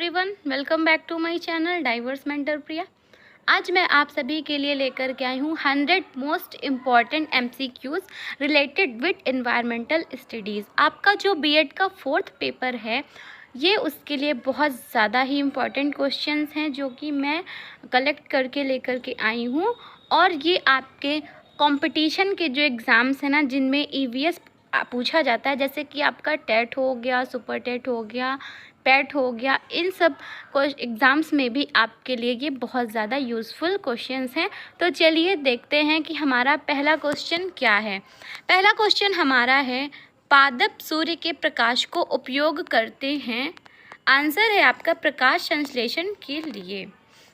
Everyone, welcome back to my channel diverse mentor Priya. आज मैं आप सभी के लिए लेकर के आई हूँ 100 most important MCQs related with environmental studies. आपका जो बीएड का 4th पेपर है, ये उसके लिए बहुत ज़्यादा ही इम्पॉर्टेंट क्वेश्चंस हैं जो कि मैं कलेक्ट करके लेकर के आई हूँ। और ये आपके कंपटीशन के जो एग्ज़ाम्स हैं ना, जिनमें EVS पूछा जाता है, जैसे कि आपका टेट हो गया, सुपर टेट हो गया, पैट हो गया, इन सब एग्ज़ाम्स में भी आपके लिए ये बहुत ज़्यादा यूज़फुल क्वेश्चंस हैं। तो चलिए देखते हैं कि हमारा पहला क्वेश्चन क्या है। पहला क्वेश्चन हमारा है, पादप सूर्य के प्रकाश को उपयोग करते हैं। आंसर है आपका प्रकाश संश्लेषण के लिए।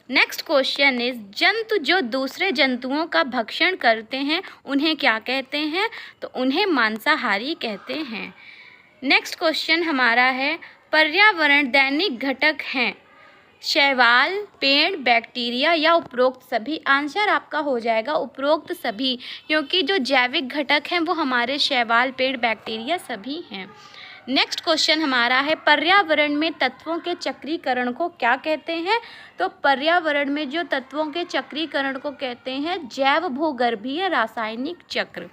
नेक्स्ट क्वेश्चन इज, जंतु जो दूसरे जंतुओं का भक्षण करते हैं उन्हें क्या कहते हैं? तो उन्हें मांसाहारी कहते हैं। नेक्स्ट क्वेश्चन हमारा है, पर्यावरण दैनिक घटक हैं शैवाल, पेड़, बैक्टीरिया या उपरोक्त सभी? आंसर आपका हो जाएगा उपरोक्त सभी, क्योंकि जो जैविक घटक हैं वो हमारे शैवाल, पेड़, बैक्टीरिया सभी हैं। नेक्स्ट क्वेश्चन हमारा है, पर्यावरण में तत्वों के चक्रीकरण को क्या कहते हैं? तो पर्यावरण में जो तत्वों के चक्रीकरण को कहते हैं जैव भूगर्भीय रासायनिक चक्र।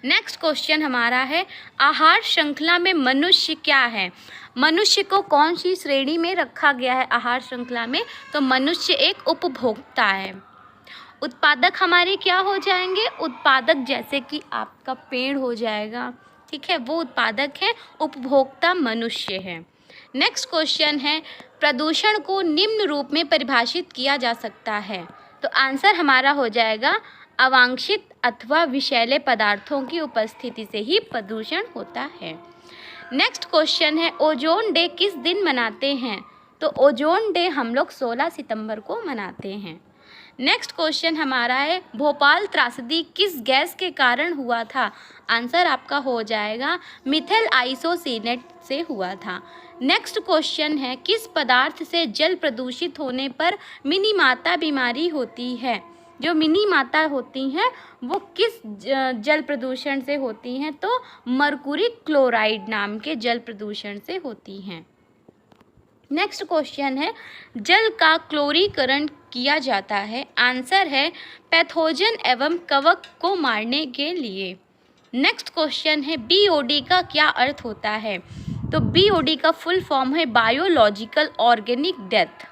नेक्स्ट क्वेश्चन हमारा है, आहार श्रृंखला में मनुष्य क्या है? मनुष्य को कौन सी श्रेणी में रखा गया है आहार श्रृंखला में? तो मनुष्य एक उपभोक्ता है। उत्पादक हमारे क्या हो जाएंगे? उत्पादक जैसे कि आपका पेड़ हो जाएगा, ठीक है, वो उत्पादक है। उपभोक्ता मनुष्य है। नेक्स्ट क्वेश्चन है, प्रदूषण को निम्न रूप में परिभाषित किया जा सकता है। तो आंसर हमारा हो जाएगा अवांछित अथवा विषैले पदार्थों की उपस्थिति से ही प्रदूषण होता है। नेक्स्ट क्वेश्चन है, ओजोन डे किस दिन मनाते हैं? तो ओजोन डे हम लोग 16 सितंबर को मनाते हैं। नेक्स्ट क्वेश्चन हमारा है, भोपाल त्रासदी किस गैस के कारण हुआ था? आंसर आपका हो जाएगा मिथाइल आइसोसिनेट से हुआ था। नेक्स्ट क्वेश्चन है, किस पदार्थ से जल प्रदूषित होने पर मिनीमाता बीमारी होती है? जो मिनी माता होती हैं वो किस जल प्रदूषण से होती हैं? तो मरकुरी क्लोराइड नाम के जल प्रदूषण से होती हैं। नेक्स्ट क्वेश्चन है, जल का क्लोरीकरण किया जाता है। आंसर है पैथोजन एवं कवक को मारने के लिए। नेक्स्ट क्वेश्चन है, BOD का क्या अर्थ होता है? तो BOD का फुल फॉर्म है biological organic death.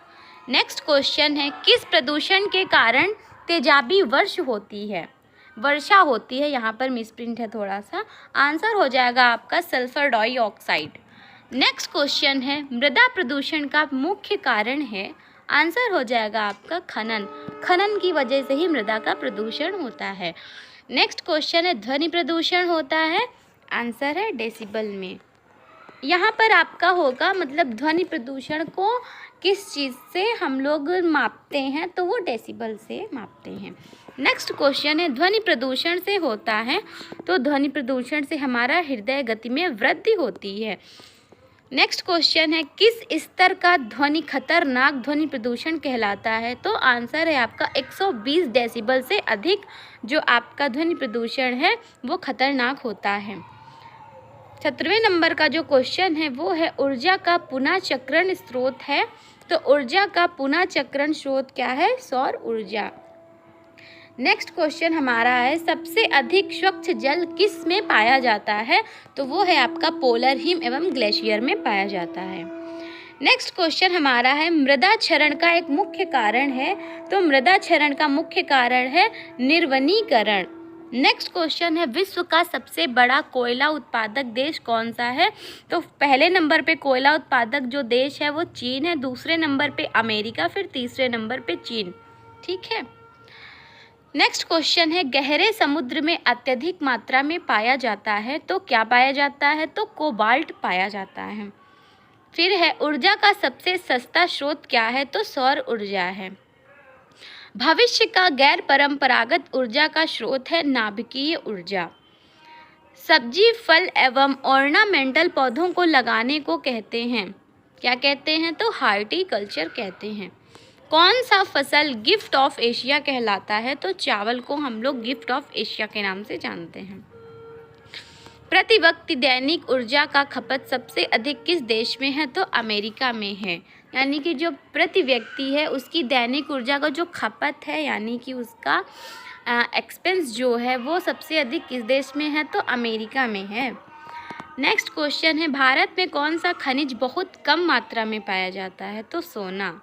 Next question है, किस प्रदूषण के कारण तेजाबी वर्षा होती है? यहाँ पर मिसप्रिंट है थोड़ा सा। आंसर हो जाएगा आपका सल्फर डाइऑक्साइड। नेक्स्ट क्वेश्चन है, मृदा प्रदूषण का मुख्य कारण है? आंसर हो जाएगा आपका खनन की वजह से ही मृदा का प्रदूषण होता है। नेक्स्ट क्वेश्चन है, ध्वनि प्रदूषण होता है? आंसर है डेसिबल में। यहाँ पर आपका होगा मतलब ध्वनि प्रदूषण को किस चीज़ से हम लोग मापते हैं? तो वो डेसिबल से मापते हैं। नेक्स्ट क्वेश्चन है, ध्वनि प्रदूषण से होता है? तो ध्वनि प्रदूषण से हमारा हृदय गति में वृद्धि होती है। नेक्स्ट क्वेश्चन है, किस स्तर का ध्वनि खतरनाक ध्वनि प्रदूषण कहलाता है? तो आंसर है आपका 120 डेसिबल से अधिक जो आपका ध्वनि प्रदूषण है वो खतरनाक होता है। 17वें नंबर का जो क्वेश्चन है वो है, ऊर्जा का पुनः चक्रण स्रोत है? तो ऊर्जा का पुनः चक्रण स्रोत क्या है? सौर ऊर्जा। नेक्स्ट क्वेश्चन हमारा है, सबसे अधिक स्वच्छ जल किस में पाया जाता है? तो वो है आपका पोलर हिम एवं ग्लेशियर में पाया जाता है। नेक्स्ट क्वेश्चन हमारा है, मृदा क्षरण का एक मुख्य कारण है? तो मृदा क्षरण का मुख्य कारण है निर्वनीकरण। नेक्स्ट क्वेश्चन है, विश्व का सबसे बड़ा कोयला उत्पादक देश कौन सा है? तो पहले नंबर पे कोयला उत्पादक जो देश है वो चीन है, दूसरे नंबर पे अमेरिका, फिर तीसरे नंबर पे चीन, ठीक है। नेक्स्ट क्वेश्चन है, गहरे समुद्र में अत्यधिक मात्रा में पाया जाता है? तो क्या पाया जाता है? तो कोबाल्ट पाया जाता है। फिर है, ऊर्जा का सबसे सस्ता स्रोत क्या है? तो सौर ऊर्जा है। भविष्य का गैर परंपरागत ऊर्जा का स्रोत है नाभिकीय ऊर्जा। सब्जी, फल एवं ऑर्नामेंटल पौधों को लगाने को कहते हैं, क्या कहते हैं? तो हार्टिकल्चर कहते हैं। कौन सा फसल गिफ्ट ऑफ एशिया कहलाता है? तो चावल को हम लोग गिफ्ट ऑफ एशिया के नाम से जानते हैं। प्रति व्यक्ति दैनिक ऊर्जा का खपत सबसे अधिक किस देश में है? तो अमेरिका में है। यानी कि जो प्रति व्यक्ति है उसकी दैनिक ऊर्जा का जो खपत है यानी कि उसका एक्सपेंस जो है वो सबसे अधिक किस देश में है? तो अमेरिका में है। नेक्स्ट क्वेश्चन है, भारत में कौन सा खनिज बहुत कम मात्रा में पाया जाता है? तो सोना।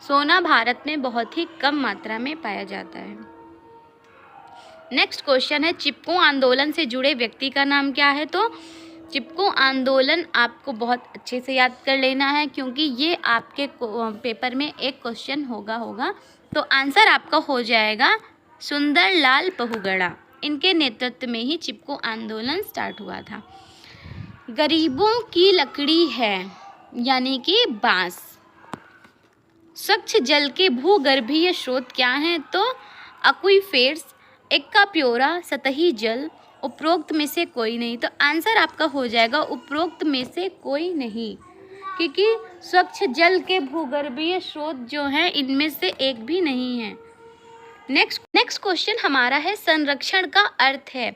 सोना भारत में बहुत ही कम मात्रा में पाया जाता है। नेक्स्ट क्वेश्चन है, चिपको आंदोलन से जुड़े व्यक्ति का नाम क्या है? तो चिपको आंदोलन आपको बहुत अच्छे से याद कर लेना है क्योंकि ये आपके पेपर में एक क्वेश्चन होगा। तो आंसर आपका हो जाएगा सुंदरलाल बहुगुणा। इनके नेतृत्व में ही चिपको आंदोलन स्टार्ट हुआ था। गरीबों की लकड़ी है यानी कि बांस। स्वच्छ जल के भूगर्भीय स्रोत क्या हैं? तो एक्वीफर्स, एक्का प्योरा, सतही जल, उपरोक्त में से कोई नहीं। तो आंसर आपका हो जाएगा उपरोक्त में से कोई नहीं, क्योंकि स्वच्छ जल के भूगर्भीय स्रोत जो हैं इनमें से एक भी नहीं है। नेक्स्ट क्वेश्चन हमारा है, संरक्षण का अर्थ है।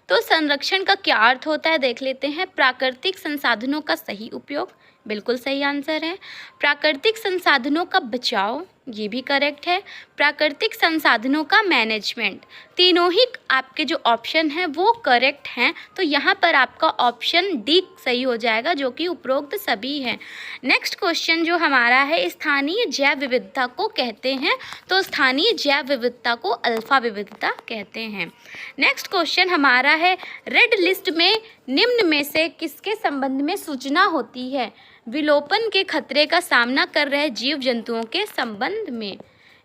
तो संरक्षण का क्या अर्थ होता है देख लेते हैं। प्राकृतिक संसाधनों का सही उपयोग, बिल्कुल सही आंसर है। प्राकृतिक संसाधनों का बचाव, ये भी करेक्ट है। प्राकृतिक संसाधनों का मैनेजमेंट, तीनों ही आपके जो ऑप्शन हैं वो करेक्ट हैं। तो यहाँ पर आपका ऑप्शन डी सही हो जाएगा जो कि उपरोक्त सभी हैं। नेक्स्ट क्वेश्चन जो हमारा है, स्थानीय जैव विविधता को कहते हैं। तो स्थानीय जैव विविधता को अल्फा विविधता कहते हैं। नेक्स्ट क्वेश्चन हमारा है, रेड लिस्ट में निम्न में से किसके संबंध में सूचना होती है? विलोपन के खतरे का सामना कर रहे जीव जंतुओं के संबंध में।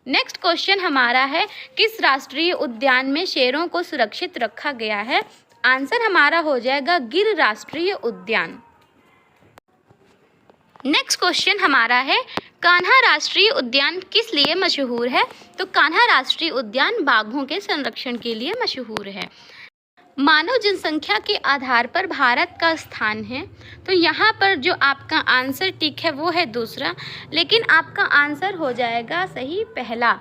नेक्स्ट क्वेश्चन हमारा है, किस राष्ट्रीय उद्यान में शेरों को सुरक्षित रखा गया है? आंसर हमारा हो जाएगा गिर राष्ट्रीय उद्यान। नेक्स्ट क्वेश्चन हमारा है, कान्हा राष्ट्रीय उद्यान किस लिए मशहूर है? तो कान्हा राष्ट्रीय उद्यान बाघों के संरक्षण के लिए मशहूर है। मानव जनसंख्या के आधार पर भारत का स्थान है। तो यहाँ पर जो आपका आंसर टिक है वो है दूसरा, लेकिन आपका आंसर हो जाएगा सही पहला,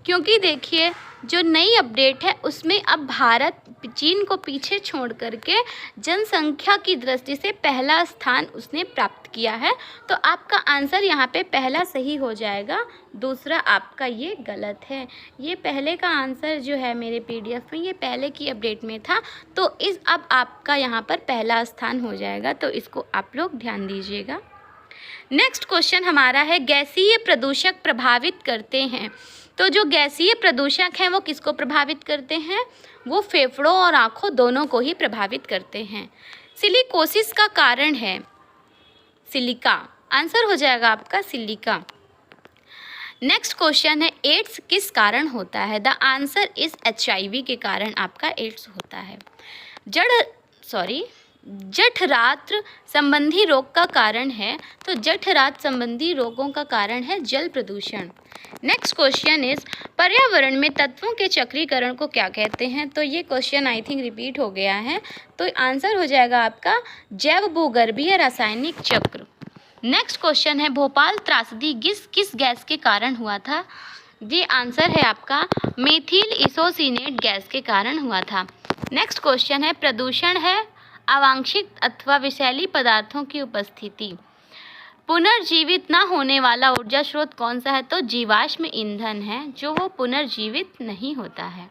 क्योंकि देखिए जो नई अपडेट है उसमें अब भारत चीन को पीछे छोड़ करके जनसंख्या की दृष्टि से पहला स्थान उसने प्राप्त किया है। तो आपका आंसर यहाँ पे पहला सही हो जाएगा, दूसरा आपका ये गलत है। ये पहले का आंसर जो है मेरे पीडीएफ में ये पहले की अपडेट में था, तो अब आपका यहाँ पर पहला स्थान हो जाएगा, तो इसको आप लोग ध्यान दीजिएगा। नेक्स्ट क्वेश्चन हमारा है, गैसीय प्रदूषक प्रभावित करते हैं। तो जो गैसीय प्रदूषक हैं वो किसको प्रभावित करते हैं? वो फेफड़ों और आँखों दोनों को ही प्रभावित करते हैं। सिलिकोसिस का कारण है सिलिका, आंसर हो जाएगा आपका सिलिका। नेक्स्ट क्वेश्चन है, एड्स किस कारण होता है? द आंसर इज HIV के कारण आपका एड्स होता है। जठरांत्र संबंधी रोग का कारण है। तो जठरांत्र संबंधी रोगों का कारण है जल प्रदूषण। नेक्स्ट क्वेश्चन इज, पर्यावरण में तत्वों के चक्रीकरण को क्या कहते हैं? तो ये क्वेश्चन आई थिंक रिपीट हो गया है, तो आंसर हो जाएगा आपका जैव भूगर्भीय रासायनिक चक्र। नेक्स्ट क्वेश्चन है, भोपाल त्रासदी किस गैस के कारण हुआ था? ये आंसर है आपका मेथिल इसोसिनेट गैस के कारण हुआ था। नेक्स्ट क्वेश्चन है, प्रदूषण है अवांछित अथवा विषैली पदार्थों की उपस्थिति। पुनर्जीवित ना होने वाला ऊर्जा स्रोत कौन सा है? तो जीवाश्म ईंधन है जो वो पुनर्जीवित नहीं होता है।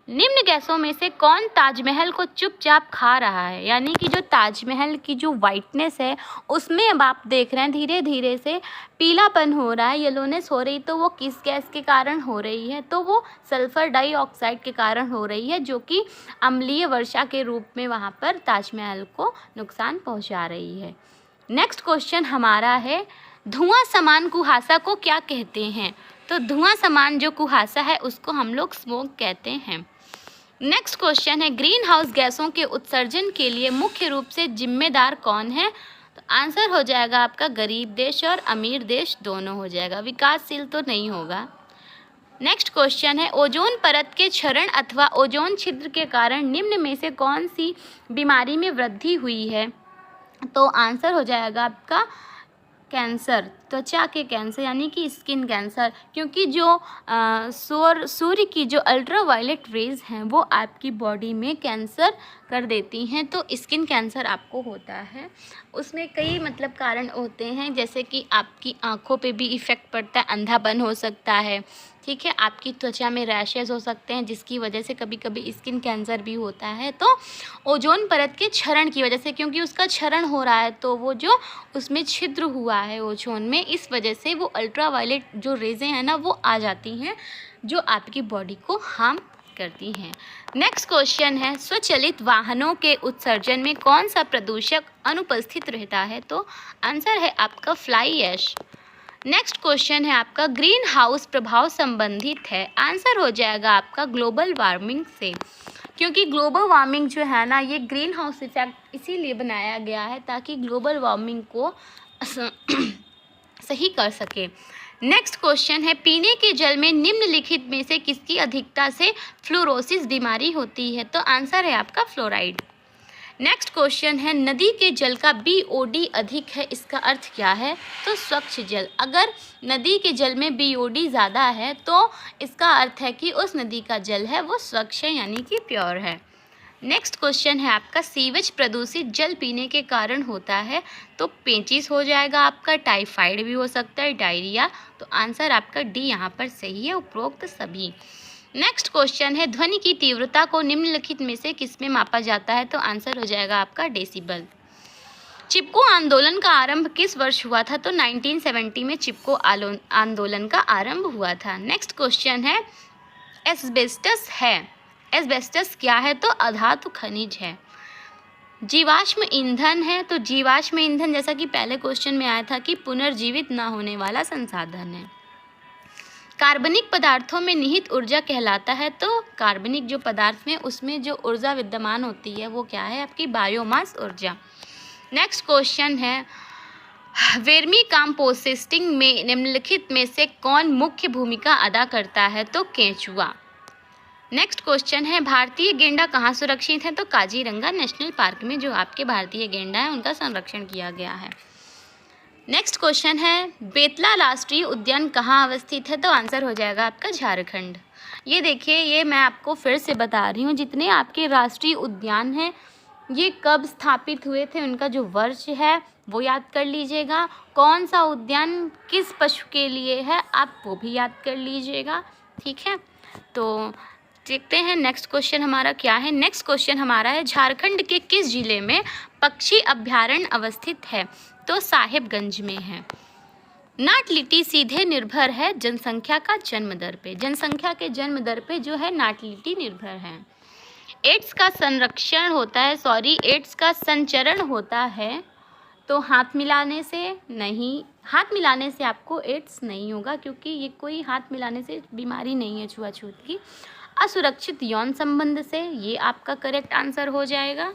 निम्न गैसों में से कौन ताजमहल को चुपचाप खा रहा है? यानी कि जो ताजमहल की जो वाइटनेस है उसमें अब आप देख रहे हैं धीरे धीरे से पीलापन हो रहा है, येलोनेस हो रही, तो वो किस गैस के कारण हो रही है? तो वो सल्फर डाइऑक्साइड के कारण हो रही है, जो कि अम्लीय वर्षा के रूप में वहाँ पर ताजमहल को नुकसान पहुँचा रही है। नेक्स्ट क्वेश्चन हमारा है, धुआं समान कुहासा को क्या कहते हैं? तो धुआं समान जो कुहासा है उसको हम लोग स्मोक कहते हैं। नेक्स्ट क्वेश्चन है, ग्रीन हाउस गैसों के उत्सर्जन के लिए मुख्य रूप से जिम्मेदार कौन है? तो आंसर हो जाएगा आपका गरीब देश और अमीर देश दोनों हो जाएगा, विकासशील तो नहीं होगा। नेक्स्ट क्वेश्चन है, ओजोन परत के क्षरण अथवा ओजोन छिद्र के कारण निम्न में से कौन सी बीमारी में वृद्धि हुई है? तो आंसर हो जाएगा आपका कैंसर। त्वचा के कैंसर यानी कि स्किन कैंसर, क्योंकि जो सूर्य की जो अल्ट्रावायलेट रेज हैं वो आपकी बॉडी में कैंसर कर देती हैं, तो स्किन कैंसर आपको होता है। उसमें कई मतलब कारण होते हैं, जैसे कि आपकी आँखों पे भी इफ़ेक्ट पड़ता है, अंधापन हो सकता है, ठीक है, आपकी त्वचा में रैशेज़ हो सकते हैं जिसकी वजह से कभी कभी स्किन कैंसर भी होता है। तो ओजोन परत के क्षरण की वजह से, क्योंकि उसका क्षरण हो रहा है तो वो जो उसमें छिद्र हुआ है ओजोन में, इस वजह से वो अल्ट्रावायलेट जो रेज़ें हैं ना वो आ जाती हैं जो आपकी बॉडी को हार्म करती हैं। नेक्स्ट क्वेश्चन है, स्वचालित वाहनों के उत्सर्जन में कौन सा प्रदूषक अनुपस्थित रहता है? तो आंसर है आपका फ्लाई ऐश। नेक्स्ट क्वेश्चन है आपका, ग्रीन हाउस प्रभाव संबंधित है? आंसर हो जाएगा आपका ग्लोबल वार्मिंग से, क्योंकि ग्लोबल वार्मिंग जो है ना ये ग्रीन हाउस इफेक्ट इसीलिए बनाया गया है ताकि ग्लोबल वार्मिंग को सही कर सके। नेक्स्ट क्वेश्चन है, पीने के जल में निम्नलिखित में से किसकी अधिकता से फ्लोरोसिस बीमारी होती है? तो आंसर है आपका फ्लोराइड। नेक्स्ट क्वेश्चन है, नदी के जल का BOD अधिक है, इसका अर्थ क्या है? तो स्वच्छ जल। अगर नदी के जल में BOD ज़्यादा है तो इसका अर्थ है कि उस नदी का जल है वो स्वच्छ है यानी कि प्योर है। नेक्स्ट क्वेश्चन है आपका, सीवेज प्रदूषित जल पीने के कारण होता है? तो पेचिस हो जाएगा आपका, टाइफाइड भी हो सकता है, डायरिया। तो आंसर आपका D यहाँ पर सही है, उपरोक्त सभी। नेक्स्ट क्वेश्चन है, ध्वनि की तीव्रता को निम्नलिखित में से किसमें मापा जाता है? तो आंसर हो जाएगा आपका डेसिबल। चिपको आंदोलन का आरंभ किस वर्ष हुआ था? तो 1970 में चिपको आंदोलन का आरंभ हुआ था। नेक्स्ट क्वेश्चन है, एस्बेस्टस है, एस्बेस्टस क्या है? तो अधातु खनिज है। जीवाश्म ईंधन है, तो जीवाश्म ईंधन जैसा कि पहले क्वेश्चन में आया था कि पुनर्जीवित ना होने वाला संसाधन है। कार्बनिक पदार्थों में निहित ऊर्जा कहलाता है? तो कार्बनिक जो पदार्थ में उसमें जो ऊर्जा विद्यमान होती है वो क्या है? आपकी बायोमास ऊर्जा। नेक्स्ट क्वेश्चन है, वेर्मी कंपोस्टिंग में निम्नलिखित में से कौन मुख्य भूमिका अदा करता है? तो केंचुआ। नेक्स्ट क्वेश्चन है, भारतीय गेंडा कहाँ सुरक्षित है? तो काजीरंगा नेशनल पार्क में जो आपके भारतीय गेंडा है उनका संरक्षण किया गया है। नेक्स्ट क्वेश्चन है, बेतला राष्ट्रीय उद्यान कहाँ अवस्थित है? तो आंसर हो जाएगा आपका झारखंड। ये देखिए, ये मैं आपको फिर से बता रही हूँ, जितने आपके राष्ट्रीय उद्यान हैं ये कब स्थापित हुए थे, उनका जो वर्ष है वो याद कर लीजिएगा। कौन सा उद्यान किस पशु के लिए है आप वो भी याद कर लीजिएगा, ठीक है। तो देखते हैं नेक्स्ट क्वेश्चन हमारा क्या है। नेक्स्ट क्वेश्चन हमारा है, झारखंड के किस जिले में पक्षी अभ्यारण्य अवस्थित है? तो साहिबगंज में है। नाटलिटी सीधे निर्भर है जनसंख्या का जन्म दर पे, जनसंख्या के जन्म दर पे जो है नाटलिटी निर्भर है। एड्स का संरक्षण होता है, एड्स का संचरण होता है तो हाथ मिलाने से नहीं, हाथ मिलाने से आपको एड्स नहीं होगा क्योंकि ये कोई हाथ मिलाने से बीमारी नहीं है छुआछूत की। असुरक्षित यौन संबंध से, ये आपका करेक्ट आंसर हो जाएगा।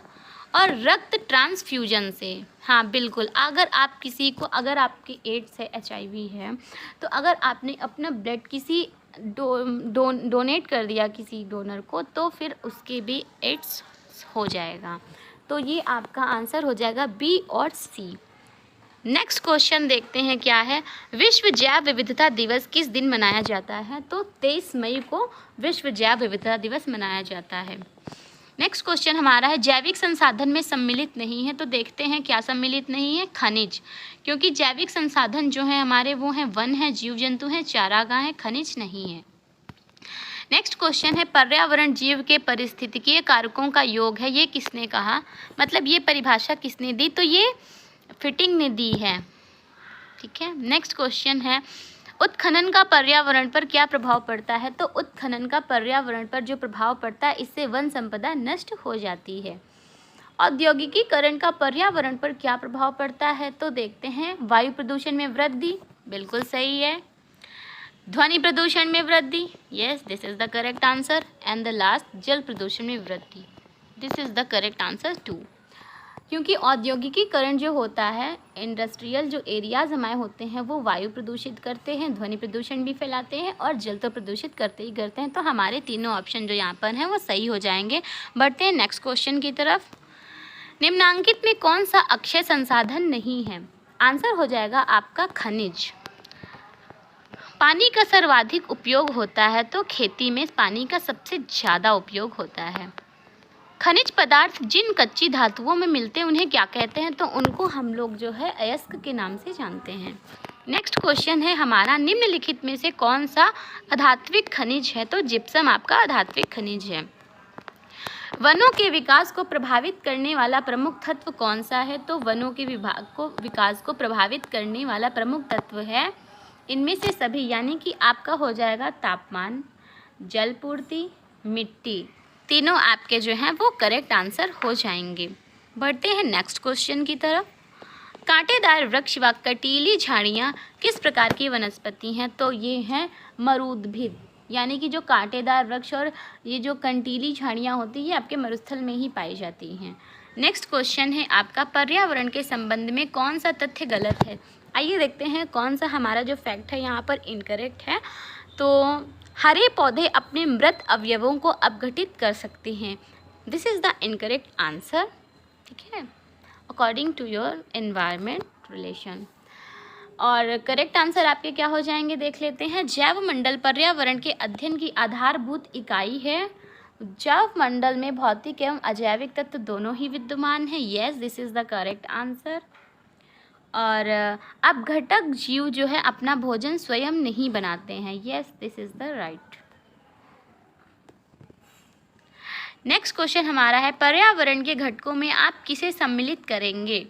और रक्त ट्रांसफ्यूजन से, हाँ बिल्कुल, अगर आप किसी को, अगर आपके एड्स है, HIV है, तो अगर आपने अपना ब्लड किसी डोनेट कर दिया किसी डोनर को तो फिर उसके भी एड्स हो जाएगा। तो ये आपका आंसर हो जाएगा B और C। नेक्स्ट क्वेश्चन देखते हैं क्या है, विश्व जैव विविधता दिवस किस दिन मनाया जाता है? तो 23 मई को विश्व जैव विविधता दिवस मनाया जाता है। नेक्स्ट क्वेश्चन हमारा है, जैविक संसाधन में सम्मिलित नहीं है? तो देखते हैं क्या सम्मिलित नहीं है, खनिज, क्योंकि जैविक संसाधन जो है हमारे वो हैं वन है, जीव जंतु हैं, चारागाह है, खनिज नहीं है। नेक्स्ट क्वेश्चन है, पर्यावरण जीव के पारिस्थितिकीय कारकों का योग है, ये किसने कहा? मतलब ये परिभाषा किसने दी? तो ये फिटिंग ने दी है, ठीक है। नेक्स्ट क्वेश्चन है, उत्खनन का पर्यावरण पर क्या प्रभाव पड़ता है? तो उत्खनन का पर्यावरण पर जो प्रभाव पड़ता है इससे वन संपदा नष्ट हो जाती है। औद्योगिकीकरण का पर्यावरण पर क्या प्रभाव पड़ता है? तो देखते हैं, वायु प्रदूषण में वृद्धि, बिल्कुल सही है। ध्वनि प्रदूषण में वृद्धि, yes this is the correct answer. And the last, जल प्रदूषण में वृद्धि, this is the correct answer 2। क्योंकि औद्योगिकीकरण जो होता है, इंडस्ट्रियल जो एरियाज हमारे होते हैं वो वायु प्रदूषित करते हैं, ध्वनि प्रदूषण भी फैलाते हैं और जल तो प्रदूषित करते ही करते हैं। तो हमारे तीनों ऑप्शन जो यहाँ पर हैं वो सही हो जाएंगे। बढ़ते हैं नेक्स्ट क्वेश्चन की तरफ। निम्नांकित में कौन सा अक्षय संसाधन नहीं है? आंसर हो जाएगा आपका खनिज। पानी का सर्वाधिक उपयोग होता है तो खेती में पानी का सबसे ज़्यादा उपयोग होता है। खनिज पदार्थ जिन कच्ची धातुओं में मिलते हैं उन्हें क्या कहते हैं, तो उनको हम लोग जो है अयस्क के नाम से जानते हैं। नेक्स्ट क्वेश्चन है हमारा, निम्नलिखित में से कौन सा अधात्विक खनिज है, तो जिप्सम आपका अधात्विक खनिज है। वनों के विकास को प्रभावित करने वाला प्रमुख तत्व कौन सा है, तो वनों के विकास को प्रभावित करने वाला प्रमुख तत्व है इनमें से सभी, यानी कि आपका हो जाएगा तापमान, जलपूर्ति, मिट्टी, तीनों आपके जो हैं वो करेक्ट आंसर हो जाएंगे। बढ़ते हैं नेक्स्ट क्वेश्चन की तरफ। कांटेदार वृक्ष व कटीली झाड़ियाँ किस प्रकार की वनस्पति हैं, तो ये हैं मरुद्भिद, यानी कि जो कांटेदार वृक्ष और ये जो कंटीली झाड़ियाँ होती हैं आपके मरुस्थल में ही पाई जाती हैं। नेक्स्ट क्वेश्चन है आपका, पर्यावरण के संबंध में कौन सा तथ्य गलत है। आइए देखते हैं कौन सा हमारा जो फैक्ट है यहाँ पर इनकरेक्ट है। तो हरे पौधे अपने मृत अवयवों को अपघटित कर सकते हैं, this is the incorrect answer, ठीक है, according to your environment relation. और करेक्ट आंसर आपके क्या हो जाएंगे देख लेते हैं। जैव मंडल पर्यावरण के अध्ययन की आधारभूत इकाई है। जैव मंडल में भौतिक एवं अजैविक तत्व दोनों ही विद्यमान हैं, yes this is the correct answer. और अपघटक जीव जो है अपना भोजन स्वयं नहीं बनाते हैं, yes this is the right. Next question हमारा है, पर्यावरण के घटकों में आप किसे सम्मिलित करेंगे,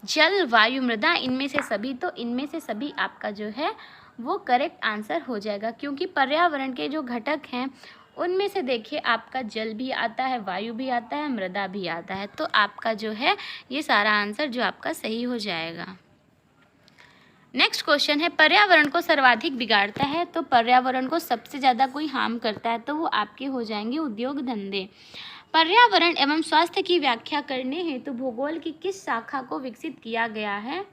जल, वायु, मृदा, इनमें से सभी, तो इनमें से सभी आपका जो है वो करेक्ट आंसर हो जाएगा, क्योंकि पर्यावरण के जो घटक हैं उनमें से देखिए आपका जल भी आता है, वायु भी आता है, मृदा भी आता है, तो आपका जो है ये सारा आंसर जो आपका सही हो जाएगा। नेक्स्ट क्वेश्चन है, पर्यावरण को सर्वाधिक बिगाड़ता है, तो पर्यावरण को सबसे ज़्यादा कोई हार्म करता है तो वो आपके हो जाएंगे उद्योग धंधे। पर्यावरण एवं स्वास्थ्य की व्याख्या करने हेतु भूगोल की किस शाखा को विकसित किया गया है,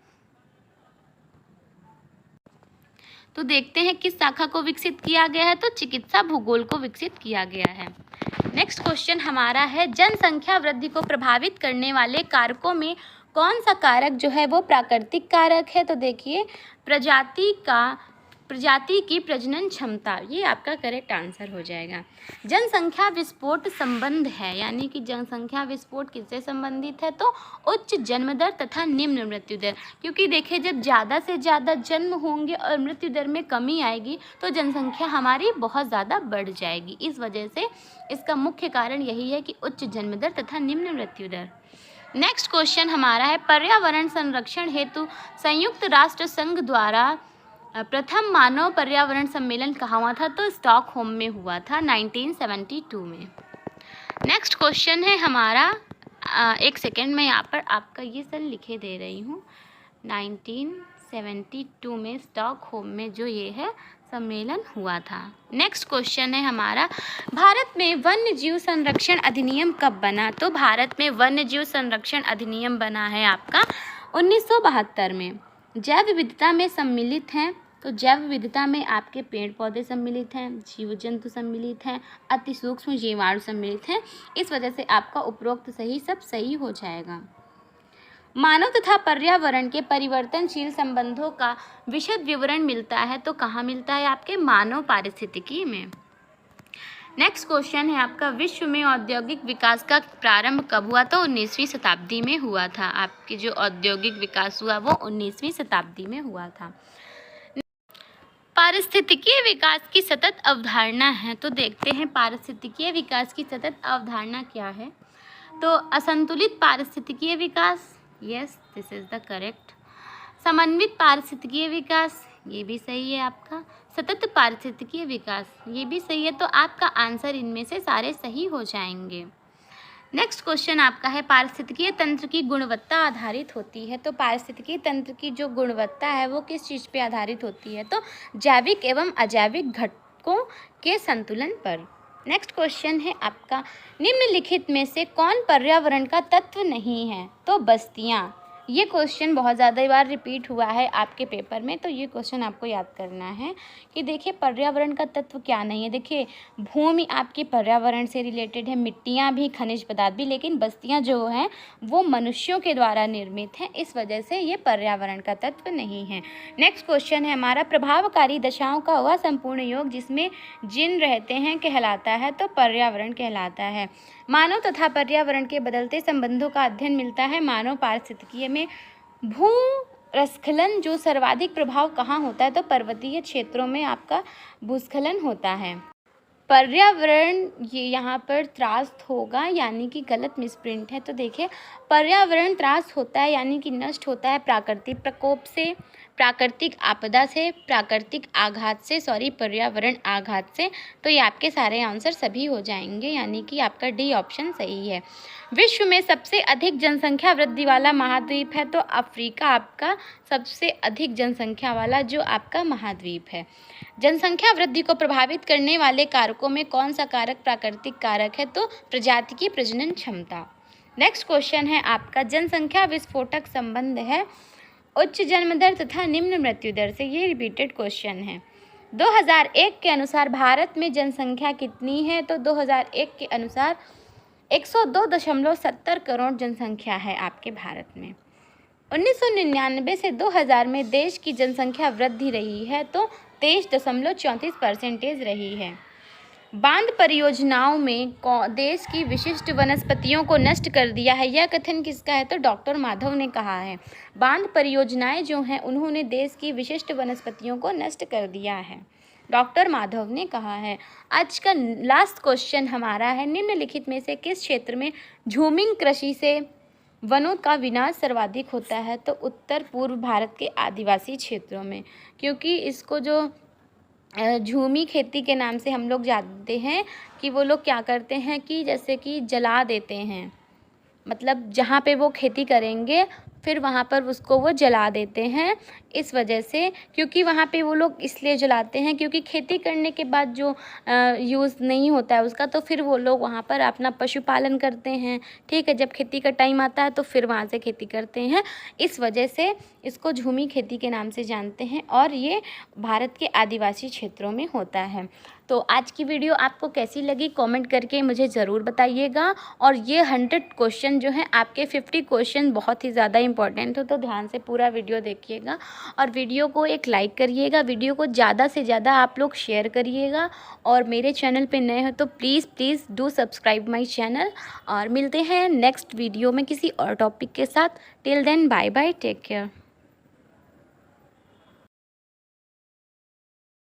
तो देखते हैं किस शाखा को विकसित किया गया है, तो चिकित्सा भूगोल को विकसित किया गया है। नेक्स्ट क्वेश्चन हमारा है, जनसंख्या वृद्धि को प्रभावित करने वाले कारकों में कौन सा कारक जो है वो प्राकृतिक कारक है, तो देखिए प्रजाति की प्रजनन क्षमता, ये आपका करेक्ट आंसर हो जाएगा। जनसंख्या विस्फोट संबंध है, यानी कि जनसंख्या विस्फोट किससे संबंधित है, तो उच्च जन्म दर तथा निम्न मृत्यु दर, क्योंकि देखिए जब ज़्यादा से ज़्यादा जन्म होंगे और मृत्यु दर में कमी आएगी तो जनसंख्या हमारी बहुत ज़्यादा बढ़ जाएगी। इस वजह से इसका मुख्य कारण यही है कि उच्च जन्म दर तथा निम्न मृत्यु दर। नेक्स्ट क्वेश्चन हमारा है, पर्यावरण संरक्षण हेतु संयुक्त राष्ट्र संघ द्वारा प्रथम मानव पर्यावरण सम्मेलन कहाँ हुआ था, तो स्टॉकहोम में हुआ था 1972 में। नेक्स्ट क्वेश्चन है हमारा, एक सेकेंड में यहाँ पर आपका ये सन लिखे दे रही हूँ, 1972 में स्टॉकहोम में जो ये है सम्मेलन हुआ था। नेक्स्ट क्वेश्चन है हमारा, भारत में वन्य जीव संरक्षण अधिनियम कब बना, तो भारत में वन्य जीव संरक्षण अधिनियम बना है आपका 1972 में। जैव विविधता में सम्मिलित हैं, तो जैव विविधता में आपके पेड़ पौधे सम्मिलित हैं, जीव जंतु सम्मिलित हैं, अति सूक्ष्म जीवाणु सम्मिलित हैं, इस वजह से आपका उपरोक्त सही सब सही हो जाएगा। मानव तथा पर्यावरण के परिवर्तनशील संबंधों का विशद विवरण मिलता है, तो कहाँ मिलता है, आपके मानव पारिस्थितिकी में। नेक्स्ट क्वेश्चन है आपका, विश्व में औद्योगिक विकास का प्रारंभ कब हुआ, तो 19वीं शताब्दी में हुआ था। आपके जो औद्योगिक विकास हुआ वो 19वीं शताब्दी में हुआ था। पारिस्थितिकीय विकास की सतत अवधारणा है, तो देखते हैं पारिस्थितिकीय विकास की सतत अवधारणा क्या है, तो असंतुलित पारिस्थितिकीय विकास, yes this is the correct. समन्वित पारिस्थितिकीय विकास, ये भी सही है आपका। सतत पारिस्थितिकीय विकास, ये भी सही है, तो आपका आंसर इनमें से सारे सही हो जाएंगे। नेक्स्ट क्वेश्चन आपका है, पारिस्थितिकीय तंत्र की गुणवत्ता आधारित होती है, तो पारिस्थितिकीय तंत्र की जो गुणवत्ता है वो किस चीज़ पे आधारित होती है, तो जैविक एवं अजैविक घटकों के संतुलन पर। नेक्स्ट क्वेश्चन है आपका, निम्नलिखित में से कौन पर्यावरण का तत्व नहीं है, तो बस्तियाँ, ये क्वेश्चन बहुत ज़्यादा बार रिपीट हुआ है आपके पेपर में, तो ये क्वेश्चन आपको याद करना है कि देखिए पर्यावरण का तत्व क्या नहीं है। देखिए भूमि आपकी पर्यावरण से रिलेटेड है, मिट्टियाँ भी, खनिज पदार्थ भी, लेकिन बस्तियाँ जो हैं वो मनुष्यों के द्वारा निर्मित हैं, इस वजह से ये पर्यावरण का तत्व नहीं है। नेक्स्ट क्वेश्चन है हमारा, प्रभावकारी दशाओं का वह संपूर्ण योग जिसमें जिन रहते हैं कहलाता है, तो पर्यावरण कहलाता है। मानव तथा पर्यावरण के बदलते संबंधों का अध्ययन मिलता है मानव पारिस्थितिकी में। भूस्खलन जो सर्वाधिक प्रभाव कहाँ होता है, तो पर्वतीय क्षेत्रों में आपका भूस्खलन होता है। पर्यावरण ये यहाँ पर त्रास्त होगा, यानी कि गलत मिसप्रिंट है। तो देखिए पर्यावरण त्रास्त होता है यानी कि नष्ट होता है प्राकृतिक प्रकोप से, प्राकृतिक आपदा से, प्राकृतिक आघात से, पर्यावरण आघात से। तो ये आपके सारे आंसर सभी हो जाएंगे, यानी कि आपका डी ऑप्शन सही है। विश्व में सबसे अधिक जनसंख्या वृद्धि वाला महाद्वीप है, तो अफ्रीका आपका सबसे अधिक जनसंख्या वाला जो आपका महाद्वीप है। जनसंख्या वृद्धि को प्रभावित करने वाले कारकों में कौन सा कारक प्राकृतिक कारक है, तो प्रजाति की प्रजनन क्षमता। नेक्स्ट क्वेश्चन है आपका, जनसंख्या विस्फोटक संबंध है उच्च जन्म दर तथा निम्न मृत्यु दर से। ये रिपीटेड क्वेश्चन है। 2001 के अनुसार भारत में जनसंख्या कितनी है, तो 2001 के अनुसार 102.70 करोड़ जनसंख्या है आपके भारत में। 1999 से 2000 में देश की जनसंख्या वृद्धि रही है, तो 23.34% रही है। बांध परियोजनाओं में देश की विशिष्ट वनस्पतियों को नष्ट कर दिया है, यह कथन किसका है, तो डॉक्टर माधव ने कहा है। बांध परियोजनाएं जो हैं उन्होंने देश की विशिष्ट वनस्पतियों को नष्ट कर दिया है, डॉक्टर माधव ने कहा है। आज का लास्ट क्वेश्चन हमारा है, निम्नलिखित में से किस क्षेत्र में झूमिंग कृषि से वनों का विनाश सर्वाधिक होता है, तो उत्तर पूर्व भारत के आदिवासी क्षेत्रों में, क्योंकि इसको जो झूमी खेती के नाम से हम लोग जानते हैं कि वो लोग क्या करते हैं कि जैसे कि जला देते हैं, मतलब जहाँ पे वो खेती करेंगे फिर वहाँ पर उसको वो जला देते हैं। इस वजह से, क्योंकि वहाँ पे वो लोग इसलिए जलाते हैं क्योंकि खेती करने के बाद जो यूज़ नहीं होता है उसका, तो फिर वो लोग वहाँ पर अपना पशुपालन करते हैं। ठीक है, जब खेती का टाइम आता है तो फिर वहाँ से खेती करते हैं। इस वजह से इसको झूमी खेती के नाम से जानते हैं और ये भारत के आदिवासी क्षेत्रों में होता है। तो आज की वीडियो आपको कैसी लगी कमेंट करके मुझे ज़रूर बताइएगा। और ये 100 क्वेश्चन जो हैं आपके 50 क्वेश्चन बहुत ही ज़्यादा इंपॉर्टेंट हो, तो ध्यान से पूरा वीडियो देखिएगा और वीडियो को एक लाइक करिएगा, वीडियो को ज़्यादा से ज़्यादा आप लोग शेयर करिएगा। और मेरे चैनल पे नए हो तो please do subscribe my channel. और मिलते हैं नेक्स्ट वीडियो में किसी और टॉपिक के साथ। Till then bye bye, take care.